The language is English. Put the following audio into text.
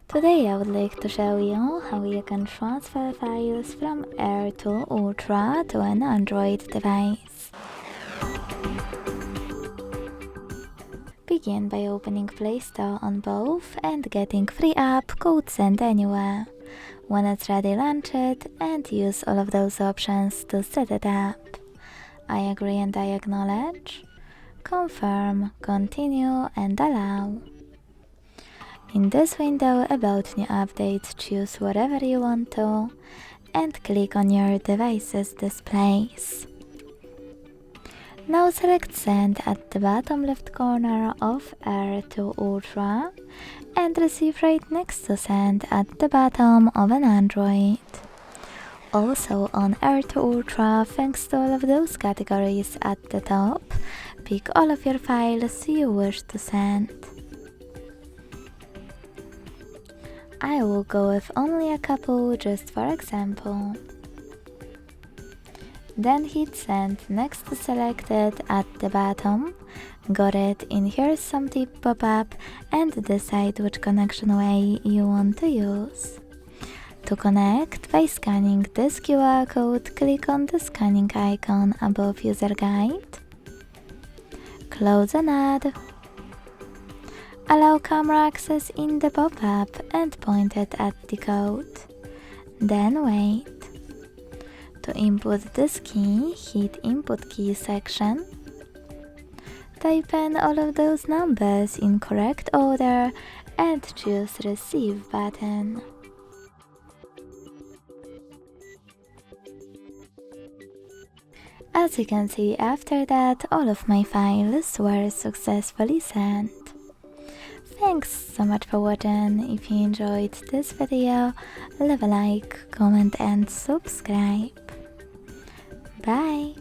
Today I would like to show you how you can transfer files from Air to Ultra to an Android device. Begin by opening Play Store on both and getting free app code Send Anywhere. When it's ready, launch it and use all of those options to set it up. I agree and I acknowledge. Confirm, continue and allow. In this window about new updates, choose whatever you want to and click on your device's displays. Now select Send at the bottom left corner of Air to Ultra and receive right next to Send at the bottom of an Android. Also on Air to Ultra, thanks to all of those categories at the top, pick all of your files you wish to send. I will go with only a couple just for example. Then hit Send next to Selected at the bottom. Got it, in Here's Some Tip pop-up and decide which connection way you want to use. To connect, by scanning this QR code, click on the scanning icon above User Guide. Close and add. Allow camera access in the pop-up and point it at the code. Then wait. To input this key, hit Input Key section. Type in all of those numbers in correct order and choose Receive button. As you can see, after that, all of my files were successfully sent. Thanks so much for watching. If you enjoyed this video, leave a like, comment and subscribe. Bye!